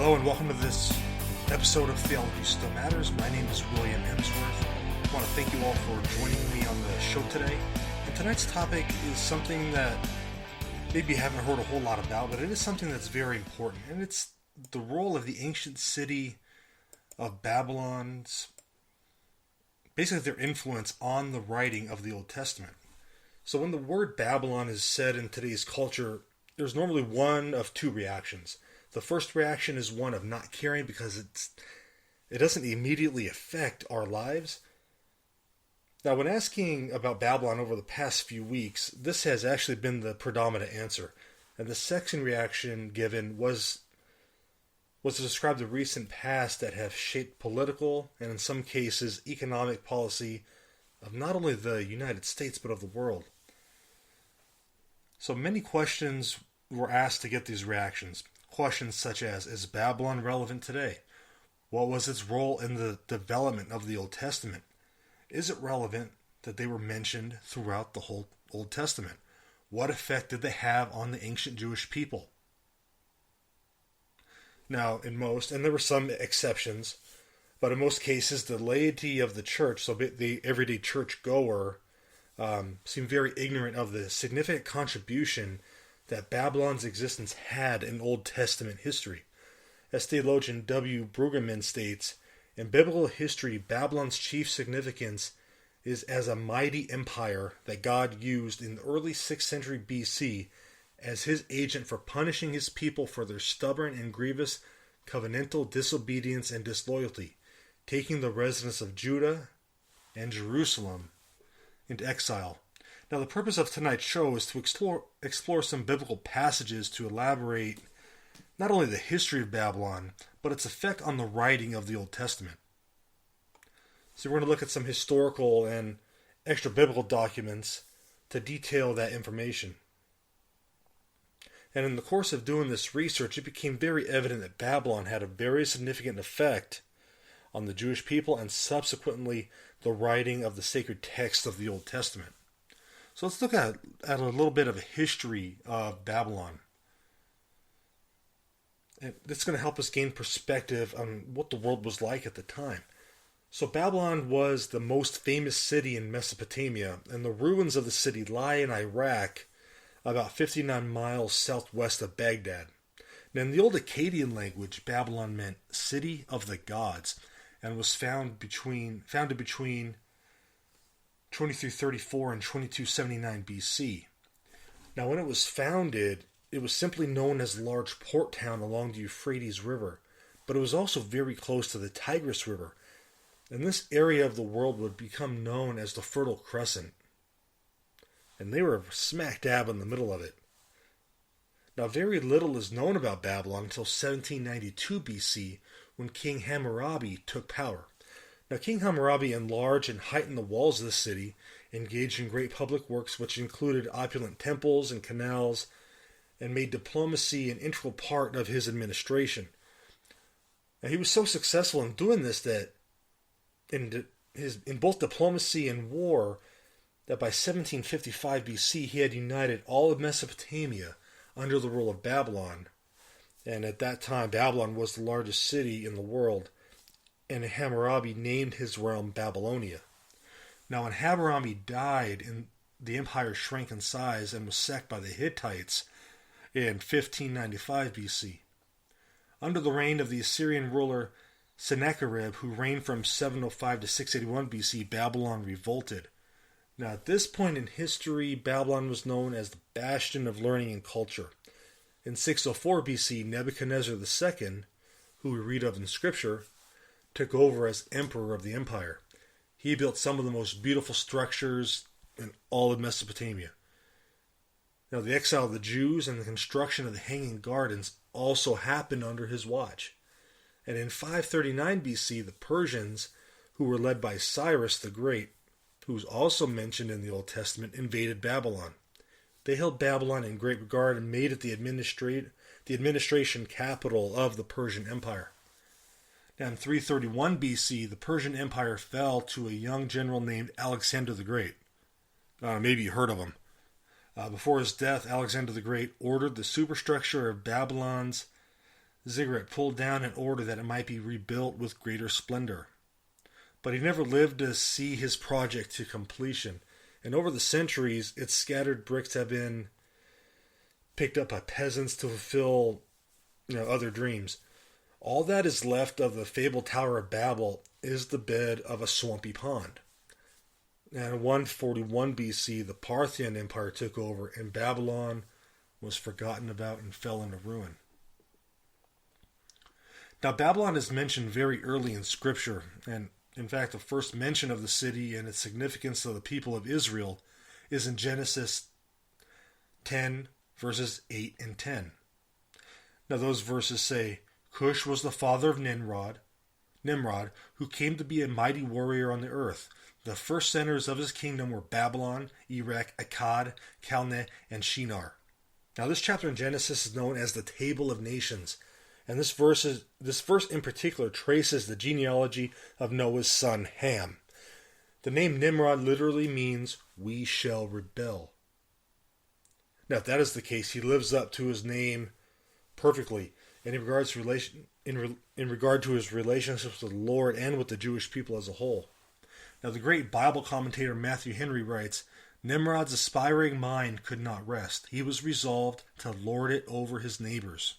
Hello and welcome to this episode of Theology Still Matters. My name is William Hemsworth. I want to thank you all for joining me on the show today. And tonight's topic is something that maybe you haven't heard a whole lot about, but it is something that's very important. And it's the role of the ancient city of Babylon's, basically their influence on the writing of the Old Testament. So when the word Babylon is said in today's culture, there's normally one of two reactions. The first reaction is one of not caring because it doesn't immediately affect our lives. Now, when asking about Babylon over the past few weeks, this has actually been the predominant answer. And the second reaction given was to describe the recent past that have shaped political and in some cases economic policy of not only the United States but of the world. So many questions were asked to get these reactions. Questions such as, is Babylon relevant today? What was its role in the development of the Old Testament? Is it relevant that they were mentioned throughout the whole Old Testament? What effect did they have on the ancient Jewish people? Now, in most, and there were some exceptions, but in most cases, the laity of the church, so the everyday church goer, seemed very ignorant of the significant contribution that Babylon's existence had in Old Testament history. As theologian W. Brueggemann states, in biblical history, Babylon's chief significance is as a mighty empire that God used in the early 6th century BC as his agent for punishing his people for their stubborn and grievous covenantal disobedience and disloyalty, taking the residents of Judah and Jerusalem into exile. Now, the purpose of tonight's show is to explore some biblical passages to elaborate not only the history of Babylon, but its effect on the writing of the Old Testament. So we're going to look at some historical and extra-biblical documents to detail that information. And in the course of doing this research, it became very evident that Babylon had a very significant effect on the Jewish people and subsequently the writing of the sacred text of the Old Testament. So let's look at a little bit of a history of Babylon. And it's going to help us gain perspective on what the world was like at the time. So Babylon was the most famous city in Mesopotamia, and the ruins of the city lie in Iraq, about 59 miles southwest of Baghdad. Now, in the old Akkadian language, Babylon meant city of the gods, and was founded between 2334 and 2279 BC. Now, when it was founded, it was simply known as a large port town along the Euphrates River, but it was also very close to the Tigris River, and this area of the world would become known as the Fertile Crescent. And they were smack dab in the middle of it. Now, very little is known about Babylon until 1792 BC, when King Hammurabi took power. Now, King Hammurabi enlarged and heightened the walls of the city, engaged in great public works which included opulent temples and canals, and made diplomacy an integral part of his administration. Now, he was so successful in doing this that in both diplomacy and war, that by 1755 BC he had united all of Mesopotamia under the rule of Babylon. And at that time, Babylon was the largest city in the world, and Hammurabi named his realm Babylonia. Now, when Hammurabi died, the empire shrank in size and was sacked by the Hittites in 1595 BC. Under the reign of the Assyrian ruler Sennacherib, who reigned from 705 to 681 BC, Babylon revolted. Now, at this point in history, Babylon was known as the bastion of learning and culture. In 604 BC, Nebuchadnezzar II, who we read of in Scripture, took over as emperor of the empire. He built some of the most beautiful structures in all of Mesopotamia. Now, the exile of the Jews and the construction of the Hanging Gardens also happened under his watch. And in 539 BC, the Persians, who were led by Cyrus the Great, who is also mentioned in the Old Testament, invaded Babylon. They held Babylon in great regard and made it the administration capital of the Persian Empire. Now, in 331 BC, the Persian Empire fell to a young general named Alexander the Great. Maybe you heard of him. Before his death, Alexander the Great ordered the superstructure of Babylon's ziggurat pulled down in order that it might be rebuilt with greater splendor. But he never lived to see his project to completion, and over the centuries, its scattered bricks have been picked up by peasants to fulfill other dreams. All that is left of the fabled Tower of Babel is the bed of a swampy pond. And in 141 BC, the Parthian Empire took over, and Babylon was forgotten about and fell into ruin. Now, Babylon is mentioned very early in Scripture, and in fact, the first mention of the city and its significance to the people of Israel is in Genesis 10, verses 8 and 10. Now, those verses say, Cush was the father of Nimrod, who came to be a mighty warrior on the earth. The first centers of his kingdom were Babylon, Erech, Akkad, Calneh, and Shinar. Now, this chapter in Genesis is known as the Table of Nations, and this verse in particular traces the genealogy of Noah's son Ham. The name Nimrod literally means "we shall rebel." Now, if that is the case, he lives up to his name perfectly in regard to his relationships with the Lord and with the Jewish people as a whole. Now, the great Bible commentator Matthew Henry writes, Nimrod's aspiring mind could not rest. He was resolved to lord it over his neighbors.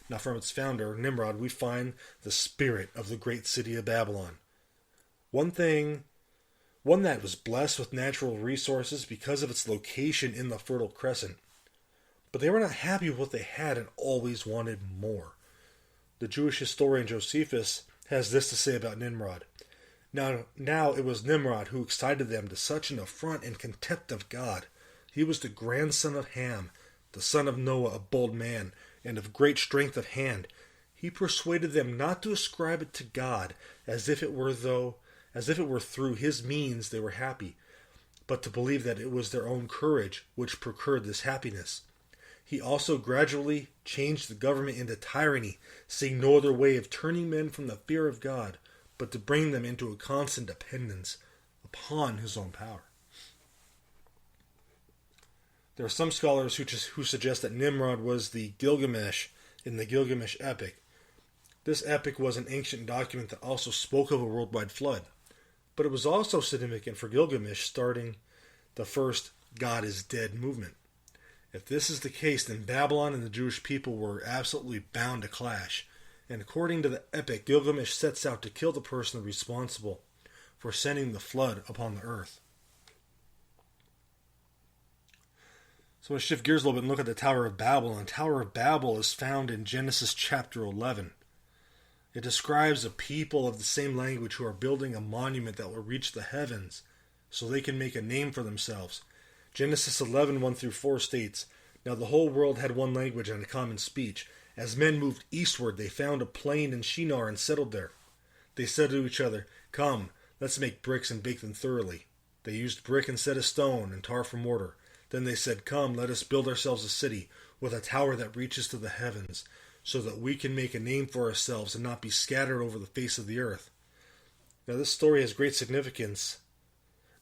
Now, from its founder, Nimrod, we find the spirit of the great city of Babylon. One that was blessed with natural resources because of its location in the Fertile Crescent. But they were not happy with what they had and always wanted more. The Jewish historian Josephus has this to say about Nimrod. Now it was Nimrod who excited them to such an affront and contempt of God. He was the grandson of Ham, the son of Noah, a bold man, and of great strength of hand. He persuaded them not to ascribe it to God, as if it were through his means they were happy, but to believe that it was their own courage which procured this happiness. He also gradually changed the government into tyranny, seeing no other way of turning men from the fear of God, but to bring them into a constant dependence upon his own power. There are some scholars who suggest that Nimrod was the Gilgamesh in the Gilgamesh epic. This epic was an ancient document that also spoke of a worldwide flood, but it was also significant for Gilgamesh starting the first God is dead movement. If this is the case, then Babylon and the Jewish people were absolutely bound to clash, and according to the epic, Gilgamesh sets out to kill the person responsible for sending the flood upon the earth. So let's shift gears a little bit and look at the Tower of Babel. And the Tower of Babel is found in Genesis chapter 11. It describes a people of the same language who are building a monument that will reach the heavens so they can make a name for themselves. Genesis 11, 1-4 states, Now the whole world had one language and a common speech. As men moved eastward, they found a plain in Shinar and settled there. They said to each other, Come, let's make bricks and bake them thoroughly. They used brick instead of stone and tar for mortar. Then they said, Come, let us build ourselves a city with a tower that reaches to the heavens, so that we can make a name for ourselves and not be scattered over the face of the earth. Now this story has great significance,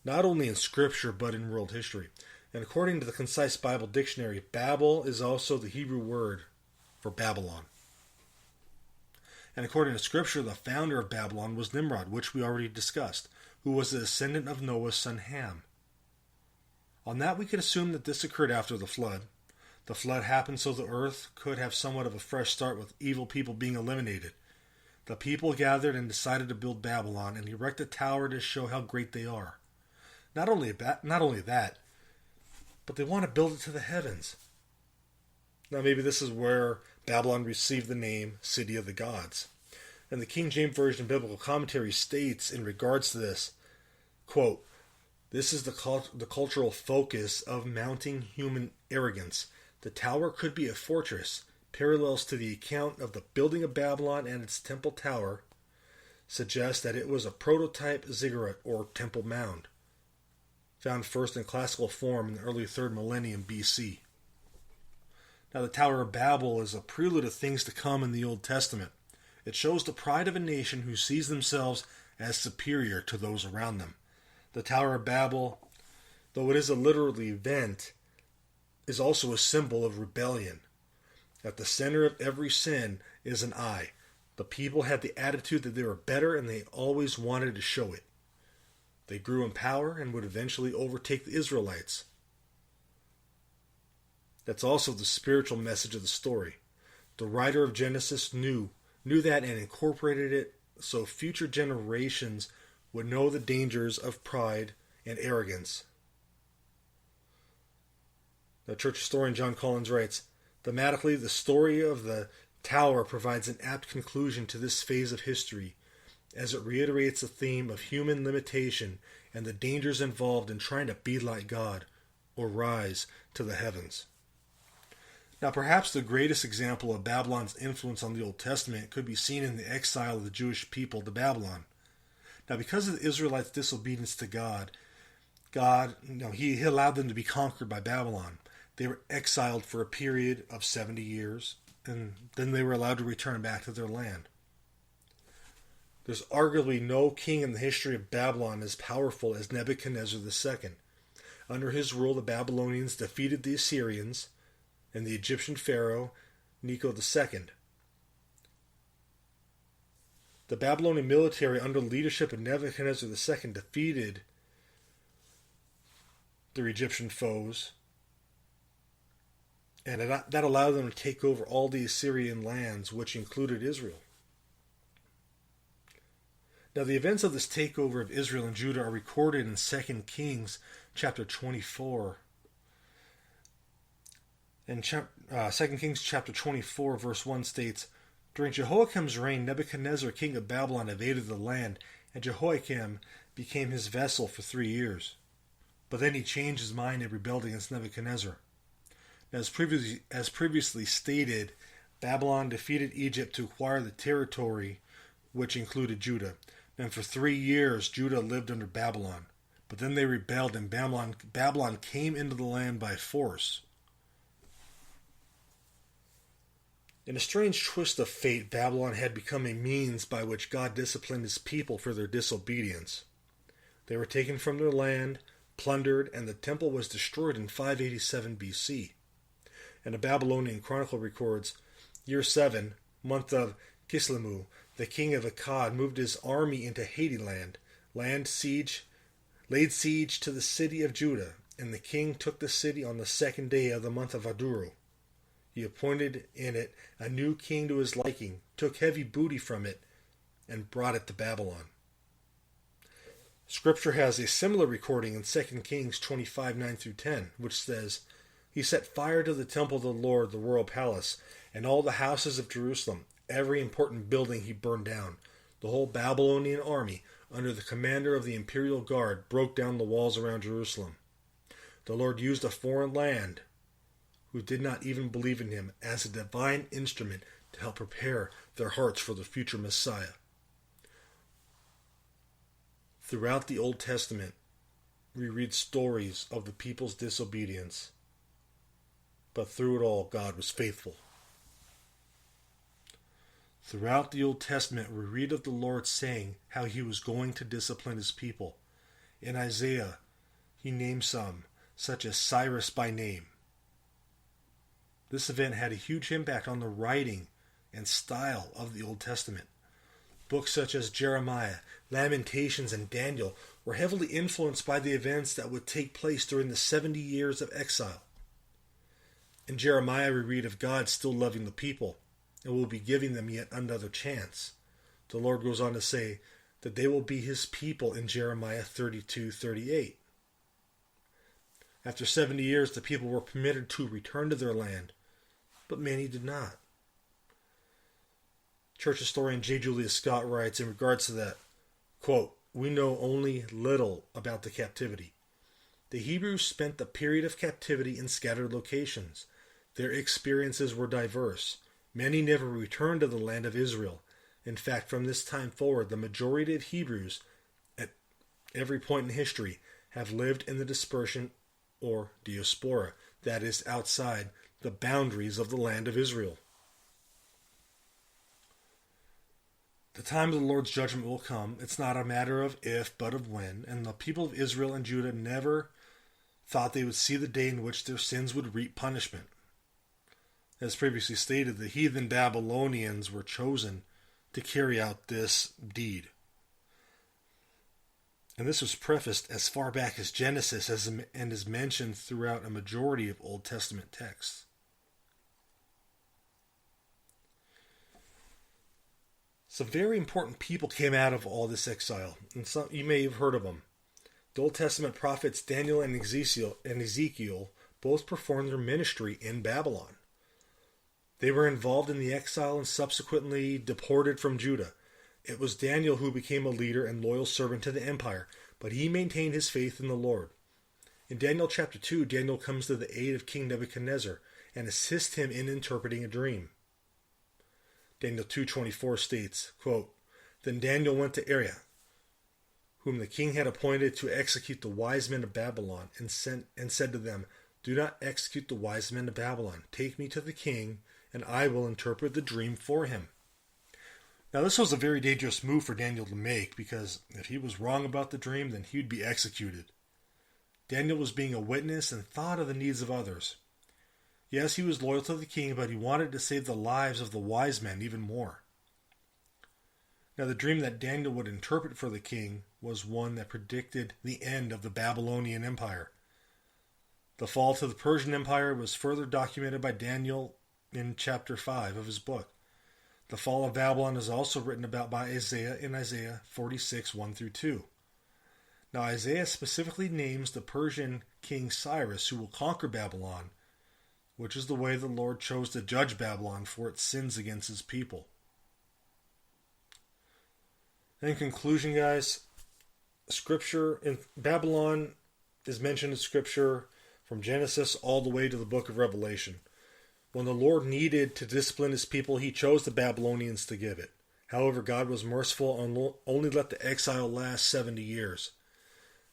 not only in Scripture, but in world history. And according to the Concise Bible Dictionary, Babel is also the Hebrew word for Babylon. And according to Scripture, the founder of Babylon was Nimrod, which we already discussed, who was the descendant of Noah's son Ham. On that, we could assume that this occurred after the flood. The flood happened so the earth could have somewhat of a fresh start with evil people being eliminated. The people gathered and decided to build Babylon and erect a tower to show how great they are. Not only that, but they want to build it to the heavens. Now maybe this is where Babylon received the name City of the Gods. And the King James Version Biblical Commentary states in regards to this, quote, This is the cultural focus of mounting human arrogance. The tower could be a fortress. Parallels to the account of the building of Babylon and its temple tower suggest that it was a prototype ziggurat or temple mound, found first in classical form in the early 3rd millennium BC. Now the Tower of Babel is a prelude of things to come in the Old Testament. It shows the pride of a nation who sees themselves as superior to those around them. The Tower of Babel, though it is a literal event, is also a symbol of rebellion. At the center of every sin is an eye. The people had the attitude that they were better and they always wanted to show it. They grew in power and would eventually overtake the Israelites. That's also the spiritual message of the story. The writer of Genesis knew that and incorporated it so future generations would know the dangers of pride and arrogance. The church historian John Collins writes, thematically, the story of the tower provides an apt conclusion to this phase of history, as it reiterates the theme of human limitation and the dangers involved in trying to be like God or rise to the heavens. Now, perhaps the greatest example of Babylon's influence on the Old Testament could be seen in the exile of the Jewish people to Babylon. Now, because of the Israelites' disobedience to God, He allowed them to be conquered by Babylon. They were exiled for a period of 70 years, and then they were allowed to return back to their land. There's arguably no king in the history of Babylon as powerful as Nebuchadnezzar II. Under his rule, the Babylonians defeated the Assyrians and the Egyptian pharaoh Necho II. The Babylonian military under the leadership of Nebuchadnezzar II defeated their Egyptian foes, and that allowed them to take over all the Assyrian lands, which included Israel. Now, the events of this takeover of Israel and Judah are recorded in 2 Kings chapter 24. And 2 Kings chapter 24 verse 1 states, during Jehoiakim's reign, Nebuchadnezzar, king of Babylon, invaded the land, and Jehoiakim became his vassal for 3 years. But then he changed his mind and rebelled against Nebuchadnezzar. Now, as previously stated, Babylon defeated Egypt to acquire the territory, which included Judah. And for 3 years, Judah lived under Babylon. But then they rebelled, and Babylon came into the land by force. In a strange twist of fate, Babylon had become a means by which God disciplined his people for their disobedience. They were taken from their land, plundered, and the temple was destroyed in 587 BC. And a Babylonian chronicle records, year 7, month of Kislevu, the king of Akkad moved his army into Hadeland, laid siege to the city of Judah, and the king took the city on the 2nd day of the month of Aduru. He appointed in it a new king to his liking, took heavy booty from it, and brought it to Babylon. Scripture has a similar recording in 2 Kings 25, 9-10, which says, he set fire to the temple of the Lord, the royal palace, and all the houses of Jerusalem. Every important building he burned down. The whole Babylonian army, under the commander of the imperial guard, broke down the walls around Jerusalem. The Lord used a foreign land, who did not even believe in him, as a divine instrument to help prepare their hearts for the future Messiah. Throughout the Old Testament, we read stories of the people's disobedience, but through it all, God was faithful. Throughout the Old Testament, we read of the Lord saying how he was going to discipline his people. In Isaiah, he named some, such as Cyrus by name. This event had a huge impact on the writing and style of the Old Testament. Books such as Jeremiah, Lamentations, and Daniel were heavily influenced by the events that would take place during the 70 years of exile. In Jeremiah, we read of God still loving the people and will be giving them yet another chance. The Lord goes on to say that they will be his people in Jeremiah 32:38. After 70 years, the people were permitted to return to their land, but many did not. Church historian J. Julius Scott writes in regards to that, quote, we know only little about the captivity. The Hebrews spent the period of captivity in scattered locations. Their experiences were diverse. Many never returned to the land of Israel. In fact, from this time forward, the majority of Hebrews, at every point in history, have lived in the dispersion or diaspora, that is, outside the boundaries of the land of Israel. The time of the Lord's judgment will come. It's not a matter of if, but of when. And the people of Israel and Judah never thought they would see the day in which their sins would reap punishment. As previously stated, the heathen Babylonians were chosen to carry out this deed. And this was prefaced as far back as Genesis and is mentioned throughout a majority of Old Testament texts. Some very important people came out of all this exile, and some you may have heard of them. The Old Testament prophets Daniel and Ezekiel both performed their ministry in Babylon. They were involved in the exile and subsequently deported from Judah. It was Daniel who became a leader and loyal servant to the empire, but he maintained his faith in the Lord. In Daniel chapter 2, Daniel comes to the aid of King Nebuchadnezzar and assists him in interpreting a dream. Daniel 2:24 states, quote, "Then Daniel went to Arioch, whom the king had appointed to execute the wise men of Babylon, and said to them, 'Do not execute the wise men of Babylon. Take me to the king, and I will interpret the dream for him.'" Now this was a very dangerous move for Daniel to make, because if he was wrong about the dream, then he would be executed. Daniel was being a witness and thought of the needs of others. Yes, he was loyal to the king, but he wanted to save the lives of the wise men even more. Now the dream that Daniel would interpret for the king was one that predicted the end of the Babylonian Empire. The fall to the Persian Empire was further documented by Daniel in chapter 5 of his book. The fall of Babylon is also written about by Isaiah in Isaiah 46, 1-2. Now Isaiah specifically names the Persian king Cyrus, who will conquer Babylon, which is the way the Lord chose to judge Babylon for its sins against his people. In conclusion, guys, Scripture in Babylon is mentioned in Scripture from Genesis all the way to the book of Revelation. When the Lord needed to discipline his people, he chose the Babylonians to give it. However, God was merciful and only let the exile last 70 years.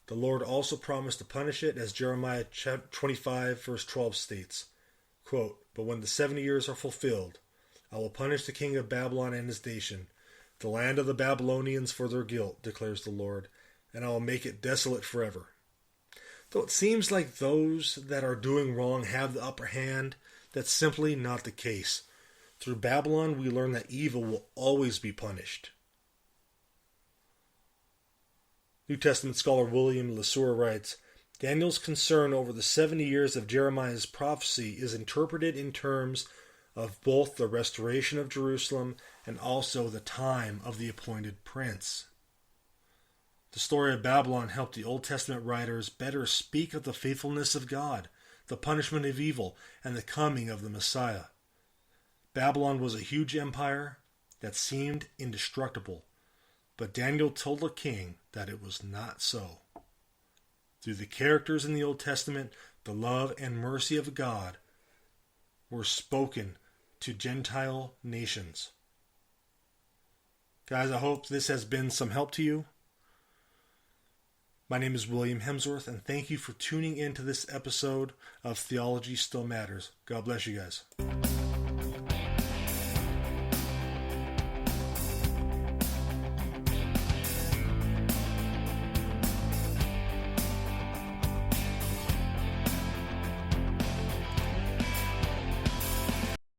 The Lord also promised to punish it, as Jeremiah 25 verse 12 states, quote, "But when the 70 years are fulfilled, I will punish the king of Babylon and his nation, the land of the Babylonians for their guilt, declares the Lord, and I will make it desolate forever." Though it seems like those that are doing wrong have the upper hand, that's simply not the case. Through Babylon, we learn that evil will always be punished. New Testament scholar William LeSueur writes, Daniel's concern over the 70 years of Jeremiah's prophecy is interpreted in terms of both the restoration of Jerusalem and also the time of the appointed prince. The story of Babylon helped the Old Testament writers better speak of the faithfulness of God, the punishment of evil, and the coming of the Messiah. Babylon was a huge empire that seemed indestructible, but Daniel told the king that it was not so. Through the characters in the Old Testament, the love and mercy of God were spoken to Gentile nations. Guys, I hope this has been some help to you. My name is William Hemsworth, and thank you for tuning in to this episode of Theology Still Matters. God bless you guys.